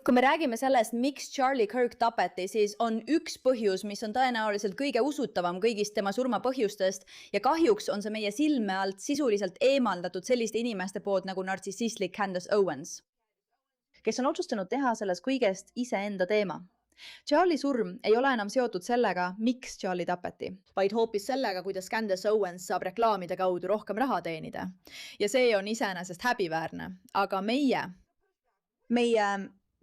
Kui me räägime sellest, miks Charlie Kirk tapeti, siis on üks põhjus, mis on tõenäoliselt kõige usutavam kõigist tema surmapõhjustest ja kahjuks on see meie silme alt sisuliselt eemaldatud selliste inimeste poolt nagu nartsissistlik Candace Owens, kes on otsustanud teha sellest kõigest iseenda teema. Charlie surm ei ole enam seotud sellega, miks Charlie tapeti, vaid hoopis sellega, kuidas Candace Owens saab reklaamide kaudu rohkem raha teenida. Ja see on iseenesest häbiväärne, aga meie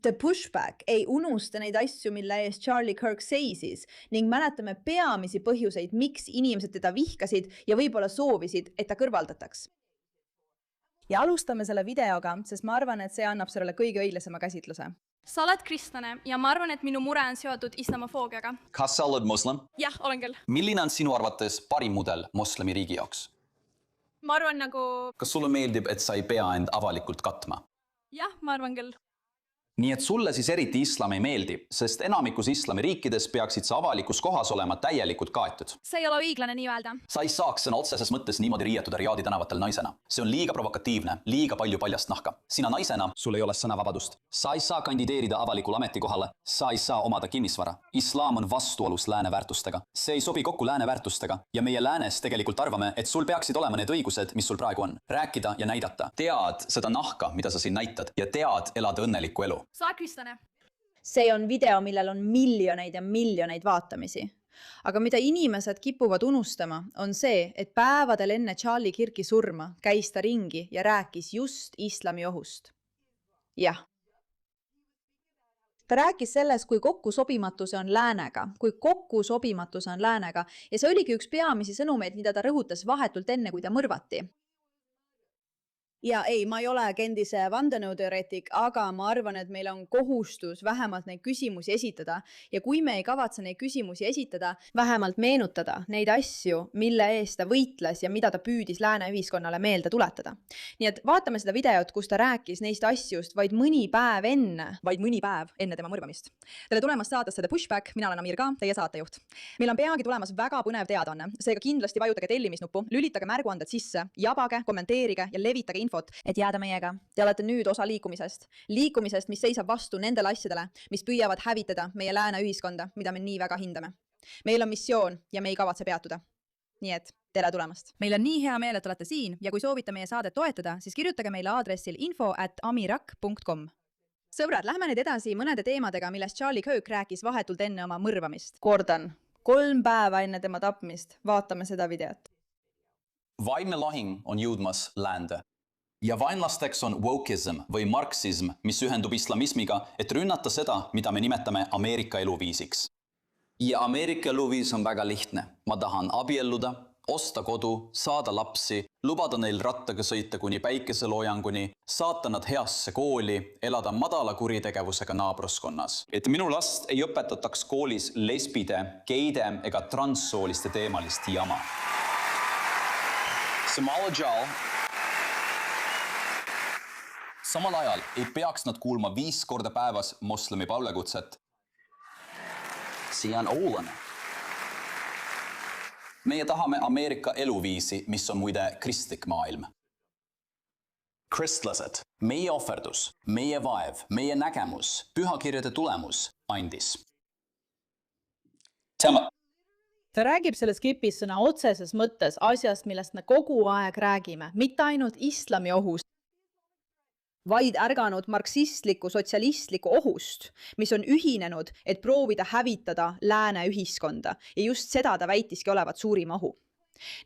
The Pushback ei unusta neid asju, mille eest Charlie Kirk seisis ning mäletame peamisi põhjuseid, miks inimesed teda vihkasid ja võib-olla soovisid, et ta kõrvaldataks. Ja alustame selle videoga, sest ma arvan, et see annab sellele kõige õiglasema käsitluse. Sa oled kristlane ja ma arvan, et minu mure on seotud islamofoogiaga. Kas sa oled moslem? Jah, olen küll. Milline on sinu arvates parim mudel moslemi riigi jaoks? Ma arvan Kas sulle meeldib, et sa ei pea end avalikult katma? Jah, ma arvan küll. Nii et sulle siis eriti islam ei meeldi, sest enamikus islami riikides peaksid sa avalikus kohas olema täielikult kaetud. See ei ole õiglane nii öelda. Sa ei saaks sõna otseses mõttes niimoodi riietuda Riadi tänavatel naisena. See on liiga provokatiivne, liiga palju paljast nahka. Sina naisena, sul ei ole sõnavabadust. Sa ei saa kandideerida avalikul ametikohale, sa ei saa omada kinnisvara. Islam on vastuolus lääne väärtustega. See ei sobi kokku lääne väärtustega ja meie läänes tegelikult arvame, et sul peaksid olema need õigused, mis sul praegu on. Rääkida ja näidata. Tead seda nahka, mida sa siin näitad ja tead elada õnnelikku elu. Sa oled kristlane. See on video, millel on miljoneid ja miljoneid vaatamisi. Aga mida inimesed kipuvad unustama, on see, et päevadel enne Charlie Kirki surma käis ta ringi ja rääkis just islami ohust. Jah. Ta rääkis sellest, kui kokkusobimatuse on läänega, ja see oligi üks peamisi sõnumeid, mida ta rõhutas vahetult enne, kui ta mõrvati. Ja ei, ma ei ole endise vandenõuteoreetik, aga ma arvan, et meil on kohustus vähemalt neid küsimusi esitada. Ja kui me ei kavatse neid küsimusi esitada, vähemalt meenutada neid asju, mille eest ta võitles ja mida ta püüdis lääne ühiskonnale meelde tuletada. Nii et vaatame seda videot, kus ta rääkis neist asjust vaid mõni päev enne tema mõrvamist. Tere tulemast saatesse The Pushback, mina olen Amir Ka, teie saatejuht. Meil on peagi tulemas väga põnev teadaanne, seega kindlasti vajutage tellimisnuppu, lülitage märguanded sisse, jabage, kommenteerige ja levitage info, et jääda meiega. Te olete nüüd osa liikumisest, mis seisab vastu nendele asjadele, mis püüavad hävitada meie lääne ühiskonda, mida me nii väga hindame. Meil on missioon ja me ei kavatse peatuda. Nii et tere tulemast. Meil on nii hea meel, et olete siin ja kui soovite meie saadet toetada, siis kirjutage meile aadressil info@amirak.com. Sõbrad, lähme nüüd edasi mõnede teemadega, millest Charlie Kirk rääkis vahetult enne oma mõrvamist. Kordan, 3 päeva enne tema tapmist. Vaatame seda videot. Vaimne lahing on jõudmas läände. Ja vaenlasteks on wokeism või marksism, mis ühendub islamismiga, et rünnata seda, mida me nimetame Ameerika eluviisiks. Ja Ameerika eluviis on väga lihtne. Ma tahan abielluda, osta kodu, saada lapsi, lubada neil rattaga sõita kuni päikeseloojanguni, saata nad heasse kooli, elada madala kuritegevusega naabruskonnas. Et minu last ei õpetataks koolis lesbide, geide ega transsooliste teemalist jama. Samal ajal ei peaks nad kuulma 5 korda päevas moslemi palvekutset. See on oolane. Meie tahame Ameerika eluviisi, mis on muide kristlik maailm. Kristlased, meie ohverdus, meie vaev, meie nägemus, pühakirjade tulemus andis. Ta räägib selles klipis sõna otseses mõttes asjast, millest me kogu aeg räägime, mitte ainult islami ohust, vaid ärganud marksistliku, sotsialistliku ohust, mis on ühinenud, et proovida hävitada lääne ühiskonda. Ja just seda ta väitiski olevat suurim ohu.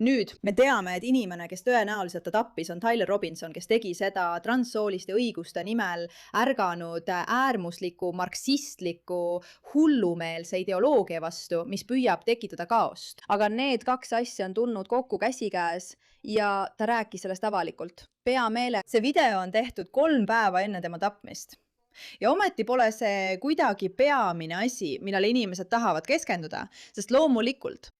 Nüüd me teame, et inimene, kes tõenäoliselt ta tappis, on Tyler Robinson, kes tegi seda transsooliste õiguste nimel ärganud äärmusliku, marksistliku, hullumeelse ideoloogia vastu, mis püüab tekitada kaost. Aga need 2 asja on tulnud kokku käsikäes ja ta rääkis sellest avalikult. Peameele. See video on tehtud 3 päeva enne tema tapmist. Ja ometi pole see kuidagi peamine asi, millele inimesed tahavad keskenduda, sest loomulikult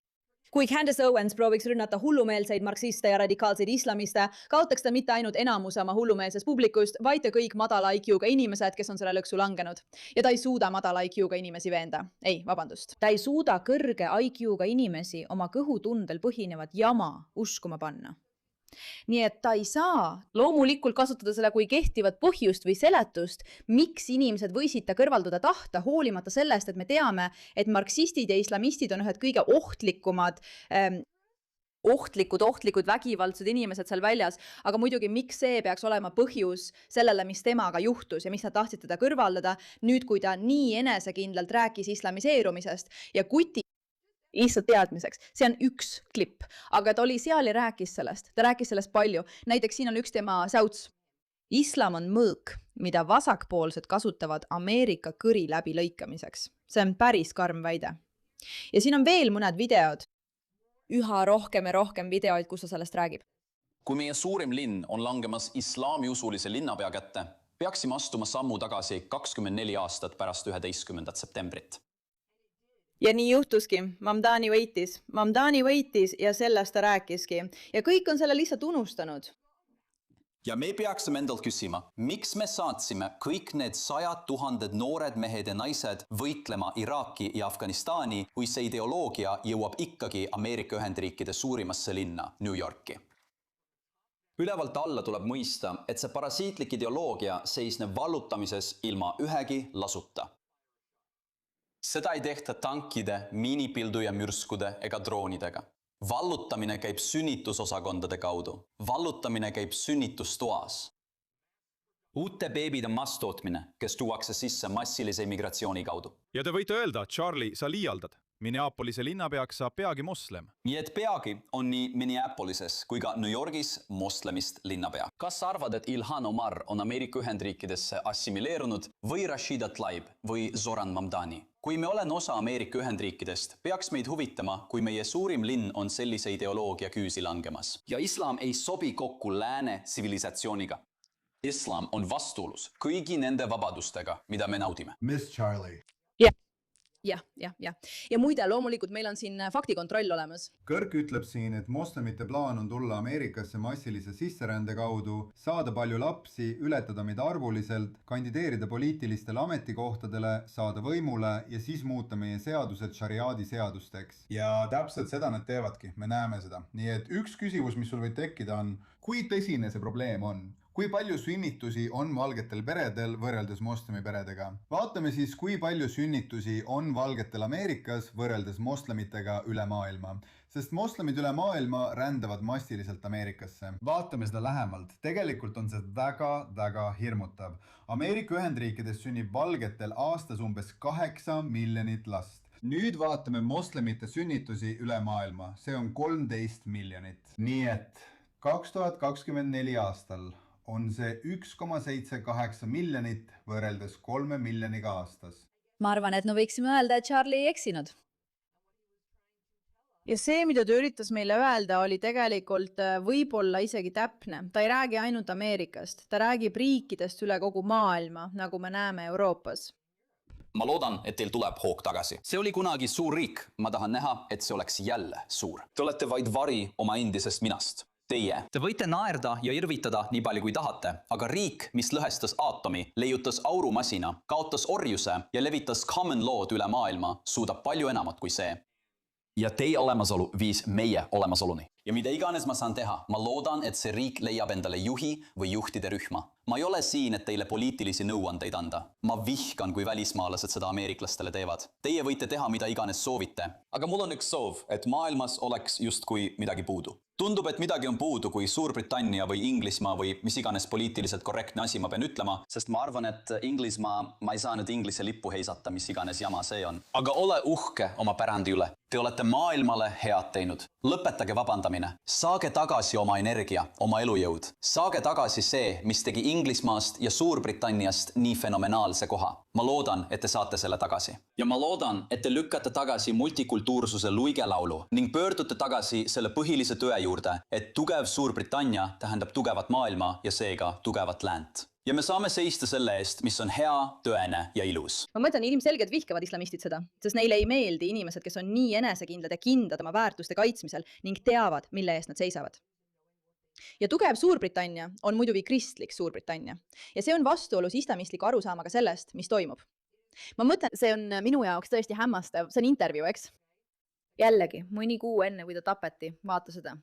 kui Candace Owens prooviks rünnata hullumeelseid marksiste ja radikaalseid islamiste, kaotaks ta mitte ainult enamuse oma hullumeelsest publikust, vaid ka kõik madala IQ-ga inimesed, kes on selle lõksu langenud. Ja ta ei suuda madala IQ-ga inimesi veenda. Ei, vabandust. Ta ei suuda kõrge IQ-ga inimesi oma kõhutundel põhinevat jama uskuma panna. Nii et ta ei saa loomulikult kasutada seda kui kehtivat põhjust või seletust, miks inimesed võisid ta kõrvaldada tahta, hoolimata sellest, et me teame, et marksistid ja islamistid on ühed kõige ohtlikud, vägivaldsed inimesed seal väljas, aga muidugi miks see peaks olema põhjus sellele, mis temaga juhtus ja miks nad tahtsid teda kõrvaldada, nüüd kui ta nii enesekindlalt rääkis islamiseerumisest ja kuti lihtsalt teadmiseks. See on üks klipp, aga ta oli seal ja rääkis sellest. Ta rääkis sellest palju. Näiteks siin on üks tema säuts. Islam on mõõk, mida vasakpoolsed kasutavad Ameerika kõri läbi lõikamiseks. See on päris karm väide. Ja siin on veel mõned videod. Üha rohkem ja rohkem videoid, kus ta sellest räägib. Kui meie suurim linn on langemas islaamiusulise linnapea kätte, peaksime astuma sammu tagasi 24 aastat pärast 11. septembrit. Ja nii juhtuski. Mamdani võitis ja sellest ta rääkiski. Ja kõik on selle lihtsalt unustanud. Ja me peaksime endalt küsima, miks me saatsime kõik need 100 000 noored mehed ja naised võitlema Iraaki ja Afganistani, kui see ideoloogia jõuab ikkagi Ameerika Ühendriikide suurimasse linna, New Yorki. Ülevalt alla tuleb mõista, et see parasiitlik ideoloogia seisneb vallutamises ilma ühegi lasuta. Seda ei tehta tankide, miinipildu ja mürskude ega droonidega. Vallutamine käib sünnitusosakondade kaudu. Vallutamine käib sünnitustoas. Uute beebide masstootmine, kes tuuakse sisse massilise immigratsiooni kaudu. Ja te võite öelda, Charlie, sa liialdad. Minneapolise linnapeaks saab peagi moslem. Nii et peagi on nii Minneapolises kui ka New Yorgis moslemist linnapea. Kas sa arvad, et Ilhan Omar on Ameerika Ühendriikidesse assimileerunud või Rashida Tlaib või Zoran Mamdani? Kui me olen osa Ameerika Ühendriikidest, peaks meid huvitama, kui meie suurim linn on sellise ideoloogia küüsi langemas. Ja islam ei sobi kokku lääne tsivilisatsiooniga. Islam on vastuolus kõigi nende vabadustega, mida me naudime. Miss Charlie. Ja muide, loomulikult meil on siin faktikontroll olemas. Kõrk ütleb siin, et moslemite plaan on tulla Ameerikasse massilise sisserände kaudu, saada palju lapsi, ületada meid arvuliselt, kandideerida poliitilistele ametikohtadele, saada võimule ja siis muuta meie seadused šariaadi seadusteks. Ja täpselt seda nad teevadki, me näeme seda. Nii et üks küsimus, mis sul võib tekkida on, kui tõsine see probleem on? Kui palju sünnitusi on valgetel peredel võrreldes moslemi peredega? Vaatame siis, kui palju sünnitusi on valgetel Ameerikas võrreldes moslemitega üle maailma. Sest moslemid üle maailma rändavad massiliselt Ameerikasse. Vaatame seda lähemalt. Tegelikult on see väga hirmutav. Ameerika Ühendriikides sünnib valgetel aastas umbes 8 miljonit last. Nüüd vaatame moslemite sünnitusi üle maailma. See on 13 miljonit. Nii et 2024 aastal on see 1,78 miljonit võrreldes 3 miljoniga aastas. Ma arvan, et no võiksime öelda, et Charlie ei eksinud. Ja see, mida ta üritas meile öelda, oli tegelikult võib-olla isegi täpne. Ta ei räägi ainult Ameerikast. Ta räägib riikidest üle kogu maailma, nagu me näeme Euroopas. Ma loodan, et teil tuleb hoog tagasi. See oli kunagi suur riik. Ma tahan näha, et see oleks jälle suur. Te olete vaid vari oma endisest minast. Te võite naerda ja irvitada nii palju kui tahate, aga riik, mis lõhestas aatomi, leiutas aurumasina, kaotas orjuse ja levitas common law'd üle maailma, suudab palju enamat kui see. Ja teie olemasolu viis meie olemasoluni. Ja mida iganes ma saan teha, ma loodan, et see riik leiab endale juhi või juhtide rühma. Ma ei ole siin, et teile poliitilisi nõuandeid anda. Ma vihkan, kui välismaalased seda ameeriklastele teevad. Teie võite teha, mida iganes soovite. Aga mul on üks soov, et maailmas oleks justkui midagi puudu. Tundub, et midagi on puudu, kui Suurbritannia või Inglismaa või mis iganes poliitiliselt korrektne asi ma pean ütlema, sest ma arvan, et Inglismaa, ma ei saa nüüd Inglise lippu heisata, mis iganes jama see on. Aga ole uhke oma pärandi üle. Te olete maailmale head teinud. Lõpetage vabandamine. Saage tagasi oma energia, oma elujõud. Saage tagasi see, mis tegi Inglismaast ja Suurbritanniast nii fenomenaalse koha. Ma loodan, et te saate selle tagasi. Ja ma loodan, et te lükkate tagasi multikultuursuse luigelaulu ning pöördute tagasi selle põhilise tõe juurde, et tugev Suurbritannia tähendab tugevat maailma ja seega tugevat läänt. Ja me saame seista selle eest, mis on hea, tõene ja ilus. Ma mõtlen, ilmselgelt vihkavad islamistid seda, sest neile ei meeldi inimesed, kes on nii enesekindlad ja kindlad oma väärtuste kaitsmisel ning teavad, mille eest nad seisavad. Ja tugev Suurbritannia on muidugi kristlik Suurbritannia ja see on vastuolus islamistliku arusaamaga sellest, mis toimub. Ma mõtlen, see on minu jaoks tõesti hämmastav, see on intervjuu, eks? Jällegi, mõni kuu enne, kui ta tapeti, vaata seda.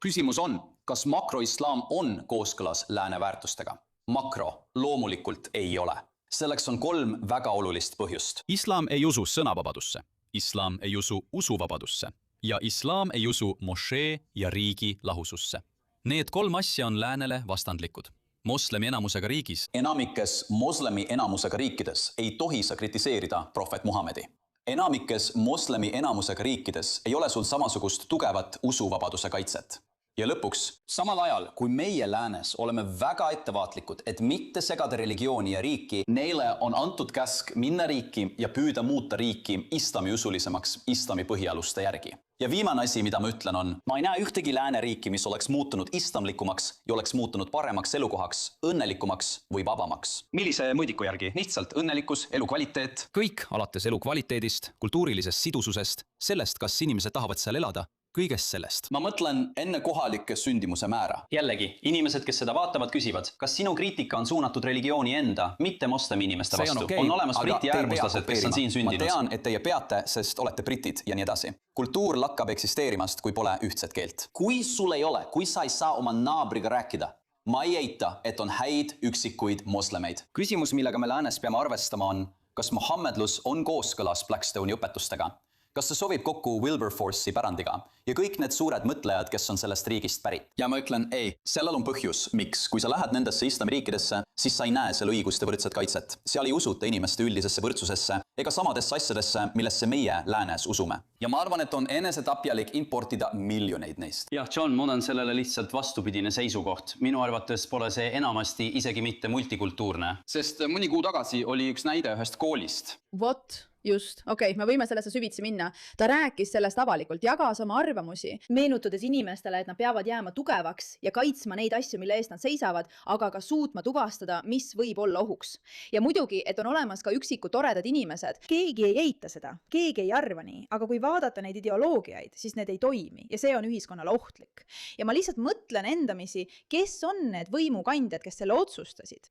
Küsimus on, kas makroislaam on kooskõlas lääne väärtustega? Makro loomulikult ei ole. Selleks on 3 väga olulist põhjust. Islam ei usu sõnavabadusse, islam ei usu usuvabadusse ja islaam ei usu mošee ja riigi lahususse. Need 3 asja on läänele vastandlikud. Moslemi enamusega riigis Enamikes moslemi enamusega riikides ei tohi sa kritiseerida prohvet Muhamedi. Enamikes moslemi enamusega riikides ei ole sul samasugust tugevat usuvabaduse kaitset. Ja lõpuks, samal ajal, kui meie läänes oleme väga ettevaatlikud, et mitte segada religiooni ja riiki, neile on antud käsk minna riiki ja püüda muuta riiki islamiusulisemaks islami põhialuste järgi. Ja viimane asi, mida ma ütlen on, ma ei näe ühtegi lääneriiki, mis oleks muutunud islamlikumaks ja oleks muutunud paremaks elukohaks, õnnelikumaks või vabamaks. Millise mõõdiku järgi? Lihtsalt õnnelikkus, elukvaliteet. kõik alates elukvaliteedist, kultuurilisest sidususest, sellest, kas inimesed tahavad seal elada, kõigest sellest. Ma mõtlen enne kohalike sündimuse määra. Jällegi, inimesed, kes seda vaatavad, küsivad, kas sinu kriitika on suunatud religiooni enda, mitte moslemi inimeste vastu. On olemas briti äärmuslased, kes on siin sündinud. Ma tean, et teie peate, sest olete britid ja nii edasi. Kultuur lakkab eksisteerimast, kui pole ühtset keelt. Kui sul ei ole, kui sa ei saa oma naabriga rääkida, ma ei eita, et on häid üksikuid moslemeid. Küsimus, millega me läänes peame arvestama on, kas muhammedlus on kooskõlas Blackstone'i õpetustega? Kas see sobib kokku Wilberforce'i pärandiga ja kõik need suured mõtlejad, kes on sellest riigist pärit? Ja ma ütlen, ei, sellel on põhjus, miks. Kui sa lähed nendesse islamiriikidesse, siis sa ei näe seal õigust ja võrdset kaitset. Seal ei usuta inimeste üldisesse võrdsusesse ega samadesse asjadesse, millesse meie läänes usume. Ja ma arvan, et on enesetapjalik importida miljoneid neist. Jah, John, mul on sellele lihtsalt vastupidine seisukoht. Minu arvates pole see enamasti isegi mitte multikultuurne. Sest mõni kuu tagasi oli üks näide ühest koolist. Vot, just. Okei, me võime sellesse süvitsi minna. Ta rääkis sellest avalikult, jagas oma arvamusi, meenutades inimestele, et nad peavad jääma tugevaks ja kaitsma neid asju, mille eest nad seisavad, aga ka suutma tuvastada, mis võib olla ohuks. Ja muidugi, et on olemas ka üksikud toredad inimesed. Keegi ei eita seda, keegi ei arva nii, aga kui vaadata neid ideoloogiaid, siis need ei toimi ja see on ühiskonnale ohtlik. Ja ma lihtsalt mõtlen endamisi, kes on need võimukandjad, kes selle otsustasid.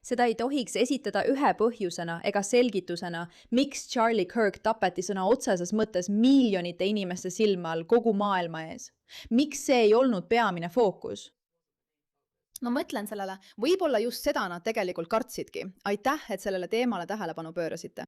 Seda ei tohiks esitada ühe põhjusena ega selgitusena, miks Charlie Kirk tapeti sõna otseses mõttes miljonite inimeste silma all kogu maailma ees. Miks see ei olnud peamine fookus? Ma mõtlen sellele, võib-olla just seda nad tegelikult kartsidki. Aitäh, et sellele teemale tähelepanu pöörasite.